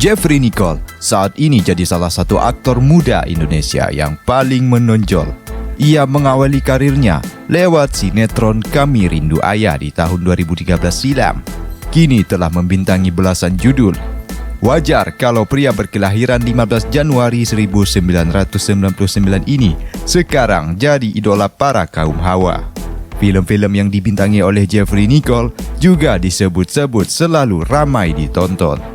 Jeffrey Nicole saat ini jadi salah satu aktor muda Indonesia yang paling menonjol. Ia mengawali karirnya lewat sinetron Kami Rindu Ayah di tahun 2013 silam. Kini telah membintangi belasan judul. Wajar kalau pria berkelahiran 15 Januari 1999 ini sekarang jadi idola para kaum hawa. Film-film yang dibintangi oleh Jeffrey Nicole juga disebut-sebut selalu ramai ditonton.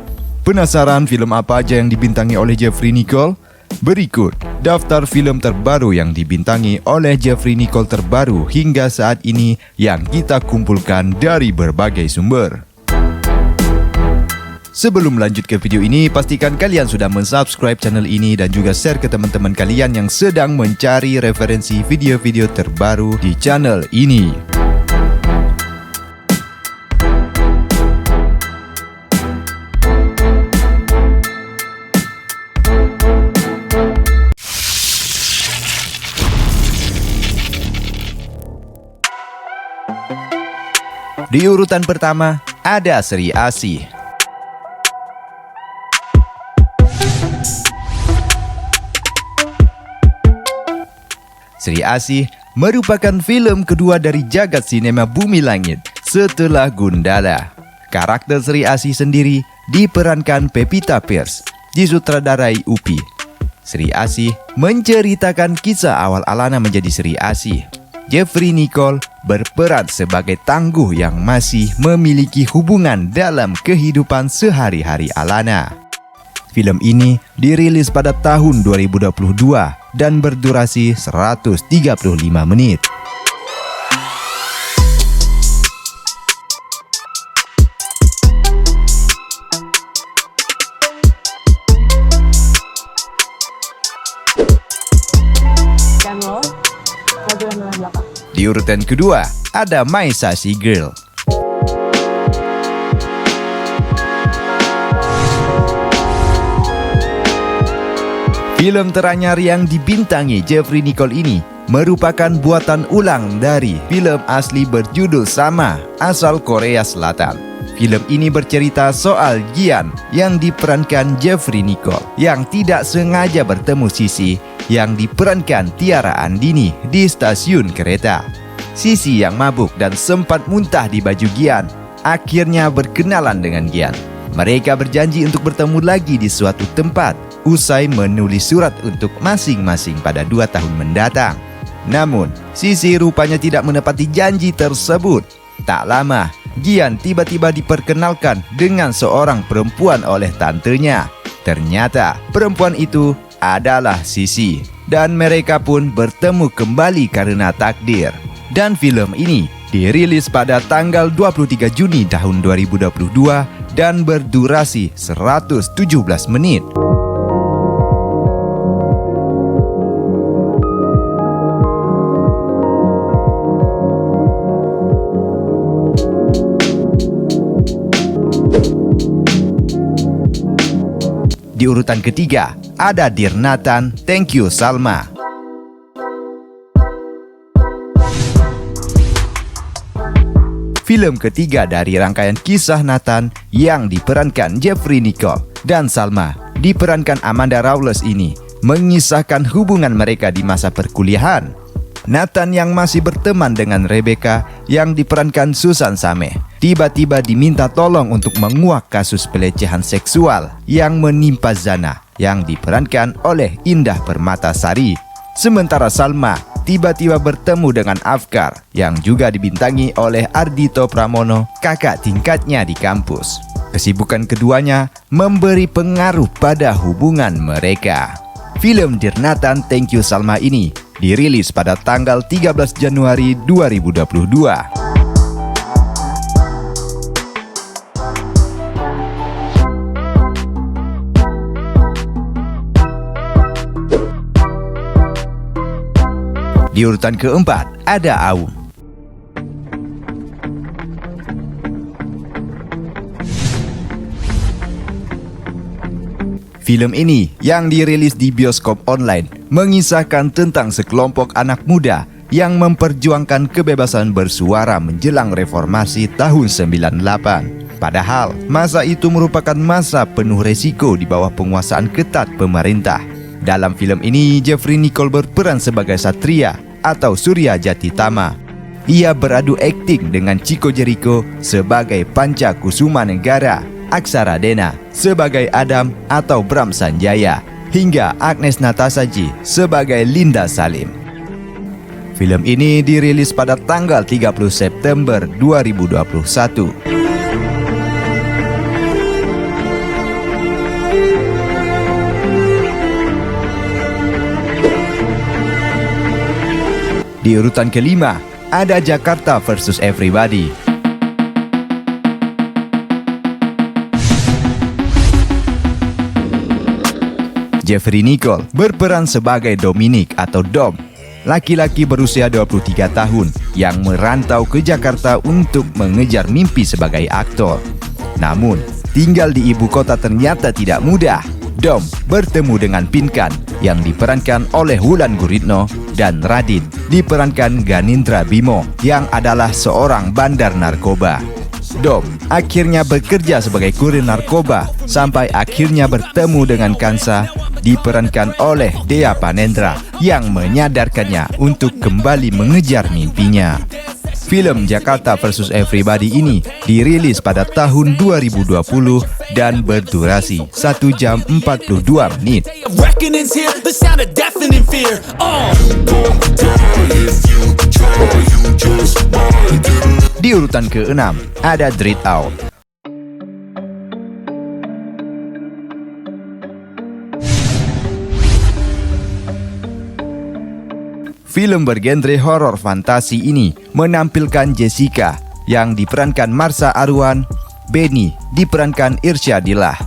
Penasaran film apa aja yang dibintangi oleh Jeffrey Nicole? Berikut daftar film terbaru yang dibintangi oleh Jeffrey Nicole terbaru hingga saat ini yang kita kumpulkan dari berbagai sumber. Sebelum lanjut ke video ini, pastikan kalian sudah mensubscribe channel ini dan juga share ke teman-teman kalian yang sedang mencari referensi video-video terbaru di channel ini. Di urutan pertama, ada Sri Asih. Sri Asih merupakan film kedua dari jagat sinema Bumi Langit setelah Gundala. Karakter Sri Asih sendiri diperankan Pevita Pierce, disutradarai Upi. Sri Asih menceritakan kisah awal Alana menjadi Sri Asih. Jeffrey Nicole berperan sebagai tangguh yang masih memiliki hubungan dalam kehidupan sehari-hari Alana. Film ini dirilis pada tahun 2022 dan berdurasi 135 menit. Di urutan kedua, ada My Sassy Girl. Film teranyar yang dibintangi Jeffrey Nicole ini merupakan buatan ulang dari film asli berjudul sama asal Korea Selatan. Film ini bercerita soal Gian yang diperankan Jeffrey Nicole yang tidak sengaja bertemu Sisi yang diperankan Tiara Andini di stasiun kereta. Sisi yang mabuk dan sempat muntah di baju Gian akhirnya berkenalan dengan Gian. Mereka berjanji untuk bertemu lagi di suatu tempat usai menulis surat untuk masing-masing pada 2 tahun mendatang. Namun, Sisi rupanya tidak menepati janji tersebut. Tak lama, Gian tiba-tiba diperkenalkan dengan seorang perempuan oleh tantenya. Ternyata perempuan itu adalah Sisi, dan mereka pun bertemu kembali karena takdir. Dan film ini dirilis pada tanggal 23 Juni tahun 2022 dan berdurasi 117 menit. Di urutan ketiga, ada Dear Nathan, Thank You Salma. Film ketiga dari rangkaian kisah Nathan yang diperankan Jeffrey Nicole dan Salma diperankan Amanda Rawless ini mengisahkan hubungan mereka di masa perkuliahan. Nathan yang masih berteman dengan Rebecca yang diperankan Susan Sameh tiba-tiba diminta tolong untuk menguak kasus pelecehan seksual yang menimpa Zana yang diperankan oleh Indah Permatasari. Sementara Salma tiba-tiba bertemu dengan Afkar yang juga dibintangi oleh Ardhito Pramono, kakak tingkatnya di kampus. Kesibukan keduanya memberi pengaruh pada hubungan mereka. Film Dear Nathan, Thank You Salma ini dirilis pada tanggal 13 Januari 2022. Di urutan keempat, ada Aum. Film ini yang dirilis di bioskop online mengisahkan tentang sekelompok anak muda yang memperjuangkan kebebasan bersuara menjelang reformasi tahun 98. Padahal, masa itu merupakan masa penuh resiko di bawah penguasaan ketat pemerintah. Dalam filem ini, Jeffrey Nicole berperan sebagai Satria atau Surya Jatitama. Ia beradu akting dengan Chico Jericho sebagai Panca Kusuma Negara, Aksara Dena sebagai Adam atau Bram Sanjaya, hingga Agnes Natasaji sebagai Linda Salim. Film ini dirilis pada tanggal 30 September 2021. Di urutan kelima, ada Jakarta versus Everybody. Jeffrey Nicole berperan sebagai Dominic atau Dom, laki-laki berusia 23 tahun yang merantau ke Jakarta untuk mengejar mimpi sebagai aktor. Namun, tinggal di ibu kota ternyata tidak mudah. Dom bertemu dengan Pinkan yang diperankan oleh Wulan Guritno dan Radit diperankan Ganindra Bimo yang adalah seorang bandar narkoba. Dom akhirnya bekerja sebagai kurir narkoba sampai akhirnya bertemu dengan Kansa diperankan oleh Dea Panendra yang menyadarkannya untuk kembali mengejar mimpinya. Film Jakarta versus Everybody ini dirilis pada tahun 2020 dan berdurasi 1 jam 42 menit. Di urutan ke-6 ada Dread Out. Film bergenre horor fantasi ini menampilkan Jessica yang diperankan Marsha Arwan, Benny diperankan Irsyadillah,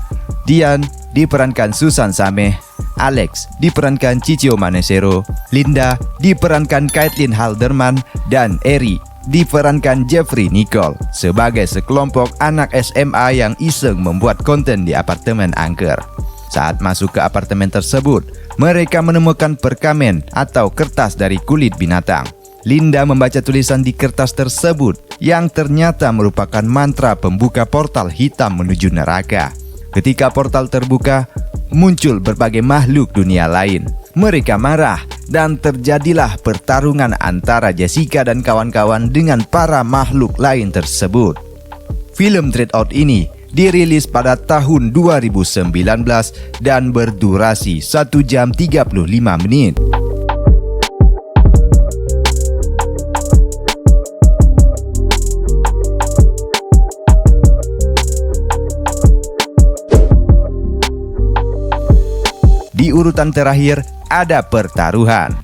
Dian diperankan Susan Sameh, Alex diperankan Cicio Manesero, Linda diperankan Caitlin Halderman, dan Eri diperankan Jeffrey Nicole sebagai sekelompok anak SMA yang iseng membuat konten di apartemen angker. Saat masuk ke apartemen tersebut, mereka menemukan perkamen atau kertas dari kulit binatang. Linda membaca tulisan di kertas tersebut yang ternyata merupakan mantra pembuka portal hitam menuju neraka. Ketika portal terbuka, muncul berbagai makhluk dunia lain. Mereka marah dan terjadilah pertarungan antara Jessica dan kawan-kawan dengan para makhluk lain tersebut. Film Dread Out ini dirilis pada tahun 2019 dan berdurasi 1 jam 35 menit. Di urutan terakhir ada Pertaruhan.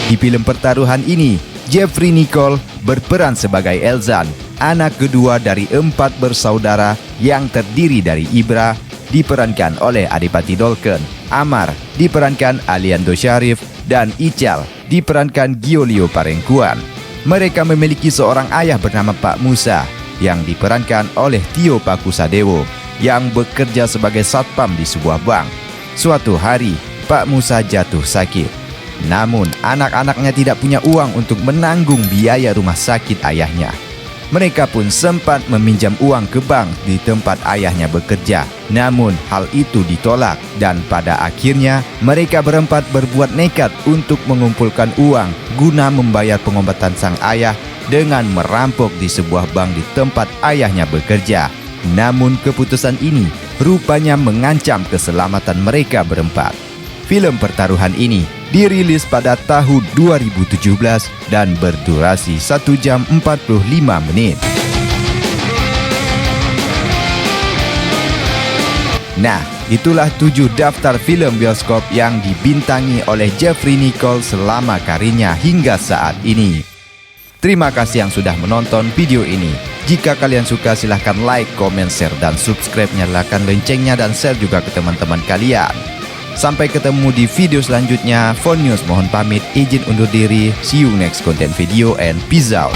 Di film Pertaruhan ini, Jeffrey Nicole berperan sebagai Elzan, anak kedua dari 4 bersaudara yang terdiri dari Ibra, diperankan oleh Adipati Dolken, Amar, diperankan Aliando Syarif, dan Ical, diperankan Giolio Parengkuan. Mereka memiliki seorang ayah bernama Pak Musa, yang diperankan oleh Tio Pakusadewo, yang bekerja sebagai satpam di sebuah bank. Suatu hari, Pak Musa jatuh sakit. Namun, anak-anaknya tidak punya uang untuk menanggung biaya rumah sakit ayahnya. Mereka pun sempat meminjam uang ke bank di tempat ayahnya bekerja. Namun, hal itu ditolak dan pada akhirnya mereka berempat berbuat nekat untuk mengumpulkan uang guna membayar pengobatan sang ayah dengan merampok di sebuah bank di tempat ayahnya bekerja. Namun, keputusan ini rupanya mengancam keselamatan mereka berempat. Film Pertaruhan ini dirilis pada tahun 2017 dan berdurasi 1 jam 45 menit. Nah, itulah 7 daftar film bioskop yang dibintangi oleh Jeffrey Nicole selama karirnya hingga saat ini. Terima kasih yang sudah menonton video ini. Jika kalian suka silahkan like, komen, share, dan subscribe. Nyalakan loncengnya dan share juga ke teman-teman kalian. Sampai ketemu di video selanjutnya. Phone News mohon pamit, izin undur diri. See you next content video and peace out.